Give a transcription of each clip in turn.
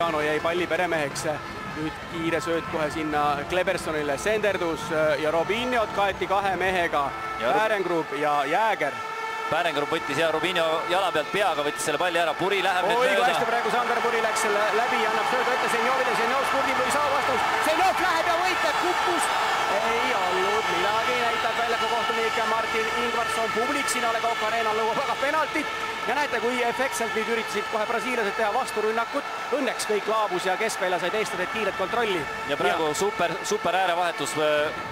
Fabiano jäi palli peremeheks. Nüüd kiire sööt kohe sinna Klebersonile, senderdus ja Robinhot kaeti kahe mehega, Pärengrub ja Jääger. Pärengrub võttis ja Robinho jala pealt peaga võttis selle palli ära, Puri läheb nüüd mööda. Hästi praegu Sander Puri läks selle läbi, annab söödu ette Senjovile, Senjov spurdib, ei saa vastus. Senjov läheb ja võitleb, kuppus. Ei olnud midagi, näitab väljaku kohtunik Martin Ingvarsson. Publik siin Ale Coq Arena'l nõuab väga penaltit. Ja näete, kui efektselt nüüd üritasid kohe brasiilased teha vasturünnakut. Õnneks kõik laabus ja keskvälja said eestlased kiiret kontrolli. Ja praegu super äärevahetus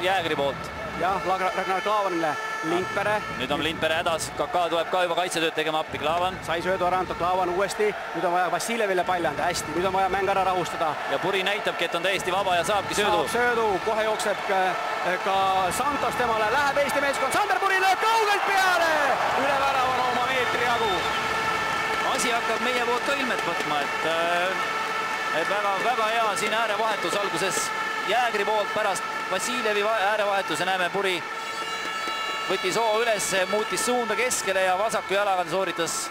Jäägri poolt. Jah, Ragnar Klavanile, Lindpere. Nüüd on Lindpere hädas, Kaká tuleb ka juba kaitsetööd tegema appi, Klavan. Sai söödu Aranto, Klavan uuesti, nüüd on vaja Vassiljevile palli anda, hästi, nüüd on vaja mäng ära rahustada. Ja Puri näitabki, et on täiesti vaba ja saabki söödu. Saab söödu, kohe jookseb ka Santos temale, läheb Eesti meeskond, Sander Puri lööb kaugelt peale, üle värava oma meetri jagu. Asi hakkab meie poolt ka ilmet võtma, et väga hea siin äärevahetus alguses Jäägri poolt, pärast Vassiljevi äärevahetuse näeme, Puri võttis hoo üles, muutis suunda keskele ja vasaku jalaga sooritas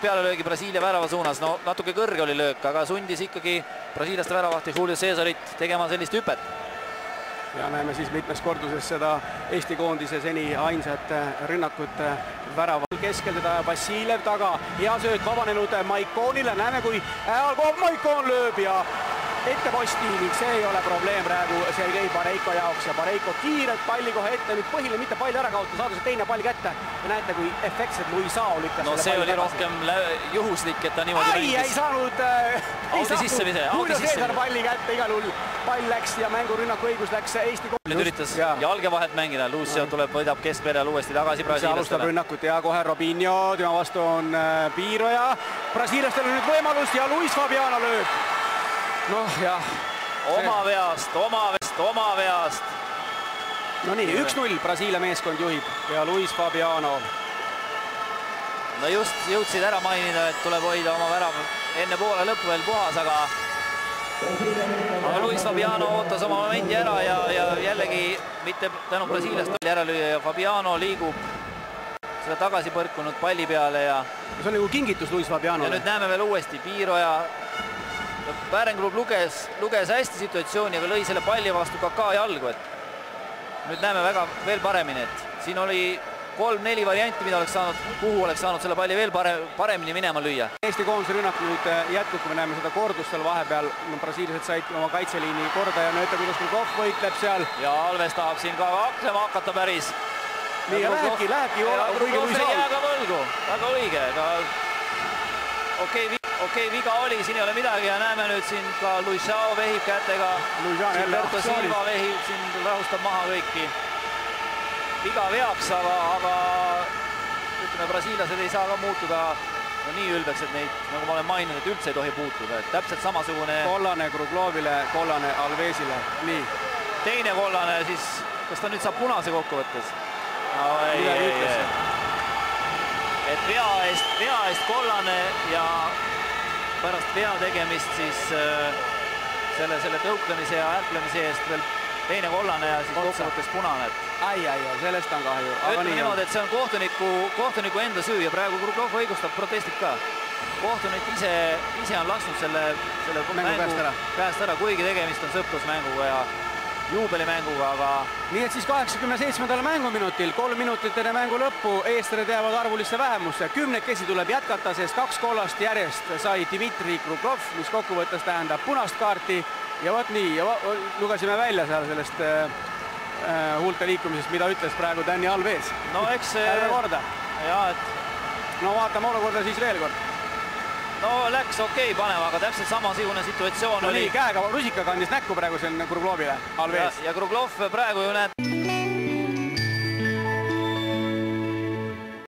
pealelöögi Brasiilia värava suunas. No natuke kõrge oli löök, aga sundis ikkagi brasiilaste väravahti Julio Cesarit tegema sellist hüpet. Ja näeme siis mitmes korduses seda Eesti koondise seni ainsat rünnakut värava keskel, teda Vassiljev taga. Hea sööt vabanenud Maikonile, näeme kui Maikon lööb ja ette posti ning see ei ole probleem praegu Sergei Bareiko jaoks ja Bareiko kiirelt palli kohe ette, nüüd põhiline mitte palli ära kaotada, saada see teine pall kätte ja näete, kui efektselt Luisao lükkas no see oli rohkem juhuslik, et ta niimoodi mängis. Ei saanud Julio Cesar palli kätte, igal juhul pall läks ja mängurünnaku õigus läks Eesti nüüd üritas jalge vahet mängida, Lucio tuleb, võidab keskpeale uuesti tagasi brasiilastele. Alustab rünnakut ja kohe Robinho, tema vastu on piiroja, brasiilastel on nüüd võimalus ja Luis Fabiano lööb. Noh, jah. Oma veast. No nii, 1-0 Brasiilia meeskond juhib ja Luis Fabiano. No just jõudsid ära mainida, et tuleb hoida oma värav enne poole lõppu veel puhas, aga Luis Fabiano ootas oma momendi ära ja jällegi mitte tänu brasiilast ära lüüa ja Fabiano liigub seda tagasi põrkunud palli peale ja see on nagu kingitus Luis Fabiano. Ja nüüd näeme veel uuesti Piiroja. Pärengrub luges hästi situatsiooni, aga lõi selle palli vastu Kaká jalgu, et nüüd näeme väga veel paremini, et siin oli 3-4 varianti, kuhu oleks saanud selle palli veel paremini minema lüüa. Eesti koondise rünnak nüüd jätkub, me näeme seda kordust seal vahepeal, brasiilased said oma kaitseliini korda ja näete, kuidas Krugov võitleb seal. Ja Alves tahab siin ka hakkama hakata päris. Nii ja lähebki Krugov ei jää ka võlgu, väga õige, aga okei, viga oli, siin ei ole midagi ja näeme nüüd siin ka Luisao vehib kätega. Gilberto Silva vehib, siin rahustab maha kõiki. Viga veaks, aga ütleme, brasiilased ei saa ka muutuda nii ülbeks, et neid, nagu ma olen maininud, et üldse ei tohi puutuda. Täpselt samasugune... Kollane Kruglovile, kollane Alvesile. Nii. Teine kollane, siis kas ta nüüd saab punase kokkuvõttes? No ei. Et vea eest kollane ja pärast vea tegemist siis selle tõuklemise ja ärklemise eest veel teine kollane ja siis kokkuvõttes punane. Ai, sellest on kahju. Ütleme niimoodi, et see on kohtuniku enda süü ja praegu Kruglov õigustab protestid ka. Kohtunik ise on lasknud selle mängu käest ära, kuigi tegemist on sõprusmänguga ja juubelimänguga, aga... Nii et siis 87. mänguminutil, 3 minutit enne mängu lõppu, eestlased jäävad arvulisse vähemusse. 10 tuleb jätkata, sest 2 kollast järjest sai Dmitri Kruglov, mis kokkuvõttes tähendab punast kaarti. Ja võt nii, lugesime välja seal sellest huulte liikumisest, mida ütles praegu Dani Alves. No eks... Ärme korda. Jaa, et... No vaatame olukorda siis veel kord. No läks okei panema, aga täpselt samasugune situatsioon oli. Käega rusika kandis näkku praegu siin Kruglovile, Alves. Ja Kruglov praegu ju näeb...